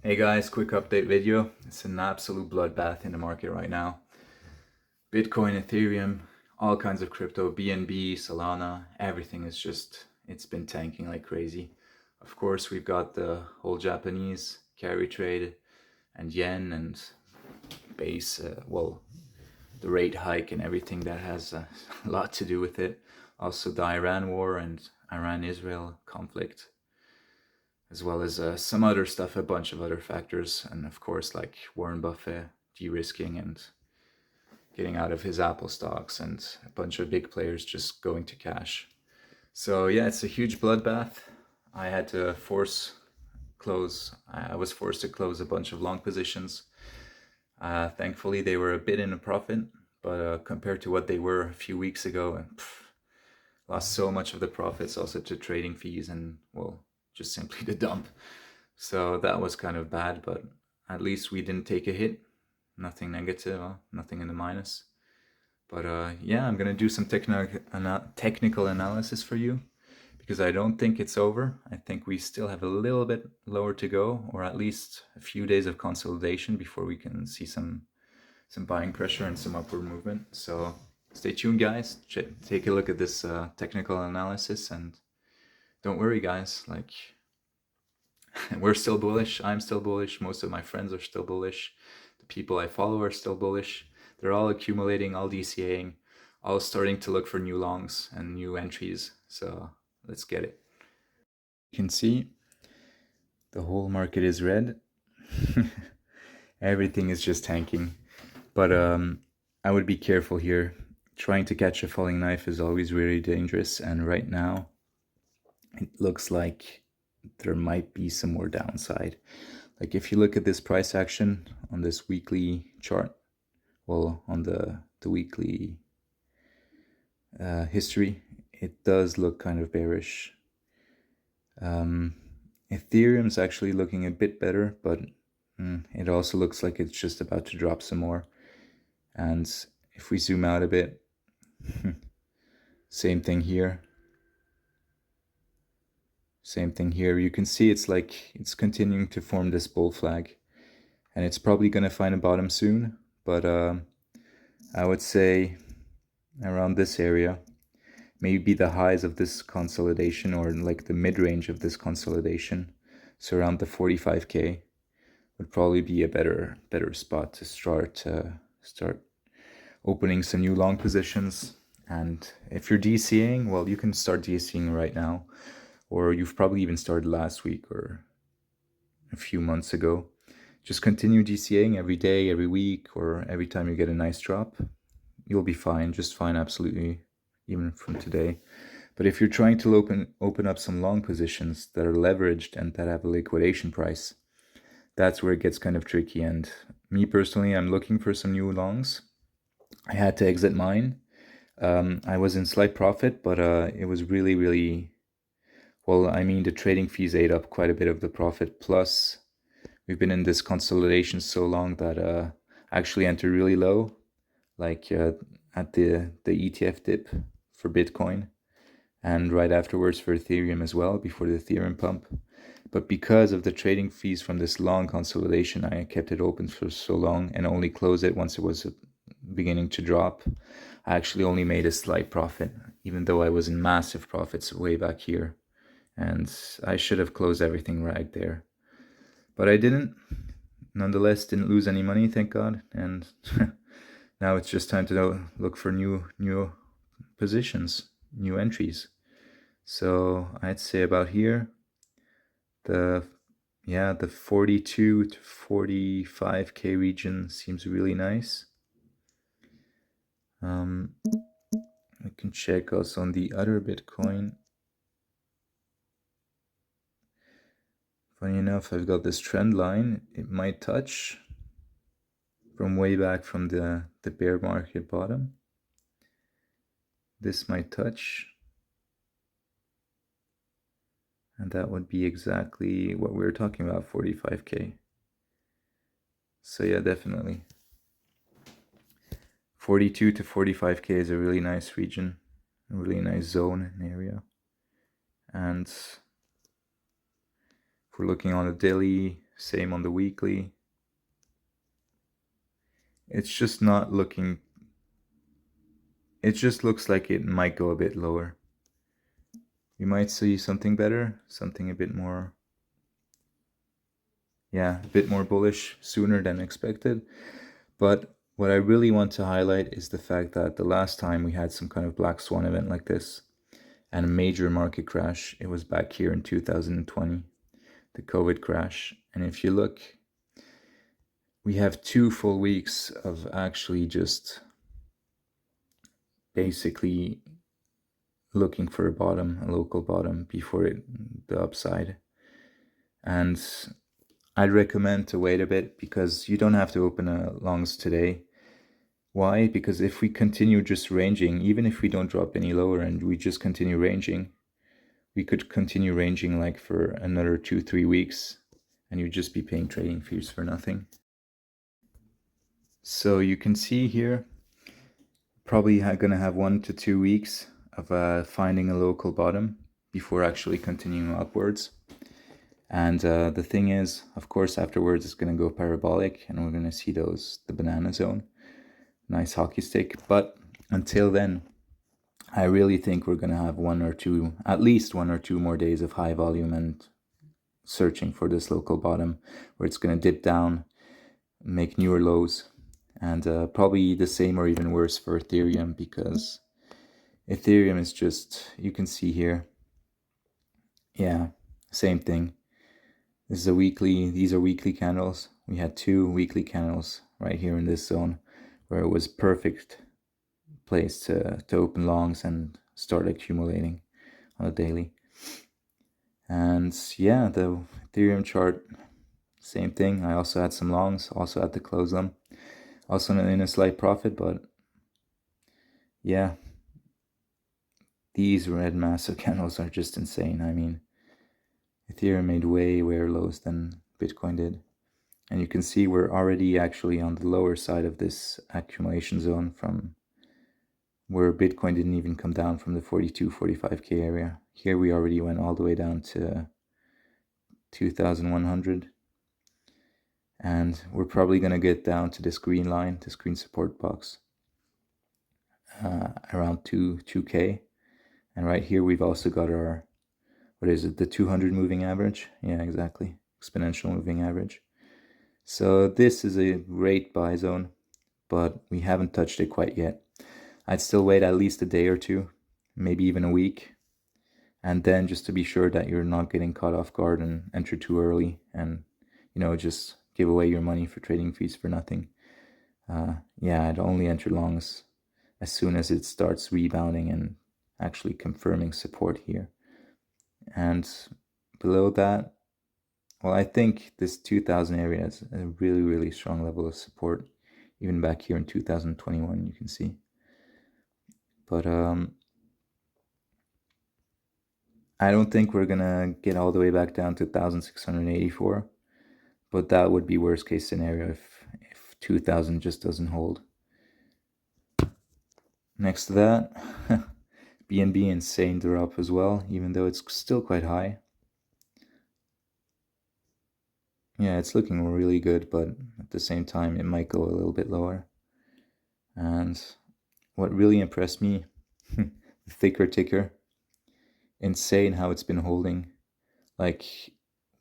Hey guys, quick update video. It's an absolute bloodbath in the market right now. Bitcoin, Ethereum, all kinds of crypto, BNB, Solana, everything is it's been tanking like crazy. Of course, we've got the whole Japanese carry trade and yen and base, the rate hike and everything that has a lot to do with it. Also the Iran war and Iran-Israel conflict, as well as some other stuff, a bunch of other factors, and of course like Warren Buffett de-risking and getting out of his Apple stocks, and a bunch of big players just going to cash. So yeah, it's a huge bloodbath. I had to I was forced to close a bunch of long positions. Thankfully they were a bit in a profit, but compared to what they were a few weeks ago, lost so much of the profits also to trading fees and, well, just simply the dump. So that was kind of bad, but at least we didn't take a hit. Nothing negative, nothing in the minus. But yeah, I'm gonna do some technical analysis for you, because I don't think it's over. I think we still have a little bit lower to go, or at least a few days of consolidation before we can see some buying pressure and some upward movement. So stay tuned, guys. Take a look at this technical analysis, and don't worry, guys. Like, we're still bullish. I'm still bullish. Most of my friends are still bullish. The people I follow are still bullish. They're all accumulating, all DCAing, all starting to look for new longs and new entries. So let's get it. You can see the whole market is red. Everything is just tanking. But I would be careful here. Trying to catch a falling knife is always really dangerous. And right now, it looks like there might be some more downside. Like if you look at this price action on this weekly chart, well, on the weekly history, it does look kind of bearish. Ethereum's actually looking a bit better, but it also looks like it's just about to drop some more. And if we zoom out a bit, same thing here. Same thing here. You can see it's like it's continuing to form this bull flag, and it's probably going to find a bottom soon. But I would say around this area, maybe the highs of this consolidation, or like the mid-range of this consolidation, so around the 45k, would probably be a better spot to start opening some new long positions. And if you're DCing, well, you can start DCing right now, or you've probably even started last week or a few months ago. Just continue DCAing every day, every week, or every time you get a nice drop. You'll be fine, just fine, absolutely, even from today. But if you're trying to open up some long positions that are leveraged and that have a liquidation price, that's where it gets kind of tricky. And me personally, I'm looking for some new longs. I had to exit mine. I was in slight profit, but it was really, well, I mean, the trading fees ate up quite a bit of the profit. Plus, we've been in this consolidation so long that I actually entered really low, like at the ETF dip for Bitcoin, and right afterwards for Ethereum as well, before the Ethereum pump. But because of the trading fees from this long consolidation, I kept it open for so long and only closed it once it was beginning to drop. I actually only made a slight profit, even though I was in massive profits way back here. And I should have closed everything right there. But I didn't. Nonetheless, didn't lose any money, thank God. And now it's just time to look for new positions, new entries. So I'd say about here, the 42 to 45k region seems really nice. I can check also on the other Bitcoin. Funny enough, I've got this trend line. It might touch from way back from the bear market bottom. This might touch. And that would be exactly what we were talking about, 45k. So yeah, definitely. 42 to 45k is a really nice region, a really nice zone and area. And if we're looking on a daily Same on the weekly. It's just not looking, it just looks like it might go a bit lower. We might see something better, something a bit more, yeah, a bit more bullish sooner than expected. But what I really want to highlight is the fact that the last time we had some kind of black swan event like this and a major market crash, it was back here in 2020, the COVID crash. And if you look, we have 2 full weeks of actually just basically looking for a bottom, a local bottom before the upside. And I'd recommend to wait a bit because you don't have to open a longs today. Why? Because if we continue just ranging, even if we don't drop any lower and we just continue ranging, we could continue ranging like for another 2-3 weeks and you'd just be paying trading fees for nothing. So you can see here, probably gonna have 1 to 2 weeks of finding a local bottom before actually continuing upwards. And the thing is, of course, afterwards it's gonna go parabolic and we're gonna see the banana zone. Nice hockey stick. But until then, I really think we're gonna have at least 1 or 2 more days of high volume and searching for this local bottom where it's gonna dip down, make newer lows, and probably the same or even worse for Ethereum, because Ethereum is just, you can see here, yeah, same thing. This is these are weekly candles. We had 2 weekly candles right here in this zone where it was perfect place to open longs and start accumulating on a daily. And yeah, the Ethereum chart, same thing. I also had some longs, also had to close them. Also in a slight profit, but yeah, these red massive candles are just insane. I mean, Ethereum made way lows than Bitcoin did. And you can see we're already actually on the lower side of this accumulation zone from where Bitcoin didn't even come down from the 45K area. Here we already went all the way down to 2,100. And we're probably going to get down to this green line, this green support box, around 2K. And right here we've also got our, what is it, the 200 moving average? Yeah, exactly, exponential moving average. So this is a great buy zone, but we haven't touched it quite yet. I'd still wait at least a day or 2, maybe even a week, and then just to be sure that you're not getting caught off guard and enter too early and, just give away your money for trading fees for nothing. Yeah, I'd only enter longs as soon as it starts rebounding and actually confirming support here. And below that, well, I think this 2000 area is a really, really strong level of support. Even back here in 2021, you can see. But I don't think we're gonna get all the way back down to 1684. But that would be worst case scenario if 2000 just doesn't hold. Next to that, BNB insane drop as well, even though it's still quite high. Yeah, it's looking really good, but at the same time, it might go a little bit lower. And what really impressed me, the thicker ticker, insane how it's been holding. Like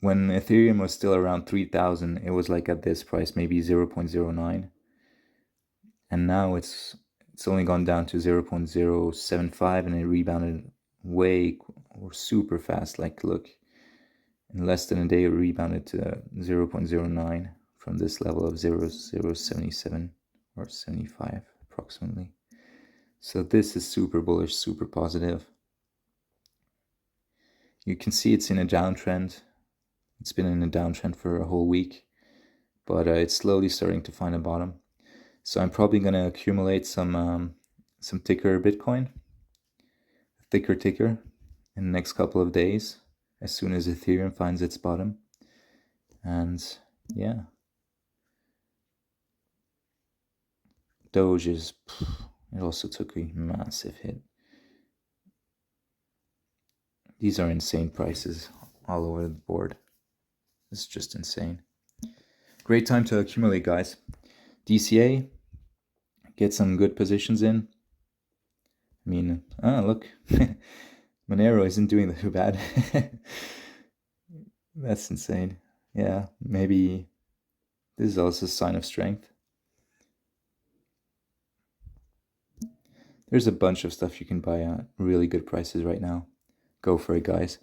when Ethereum was still around 3,000, it was like at this price, maybe 0.09. And now it's only gone down to 0.075 and it rebounded super fast. Like look, in less than a day it rebounded to 0.09 from this level of 0.077 or 75 approximately. So this is super bullish, super positive. You can see it's in a downtrend. It's been in a downtrend for a whole week, but it's slowly starting to find a bottom. So I'm probably going to accumulate some ticker Bitcoin, thicker ticker, in the next couple of days, as soon as Ethereum finds its bottom. And yeah, Doge is, it also took a massive hit. These are insane prices all over the board. It's just insane. Great time to accumulate, guys. DCA, get some good positions in. I mean, look, Monero isn't doing too bad. That's insane. Yeah, maybe this is also a sign of strength. There's a bunch of stuff you can buy at really good prices right now. Go for it, guys.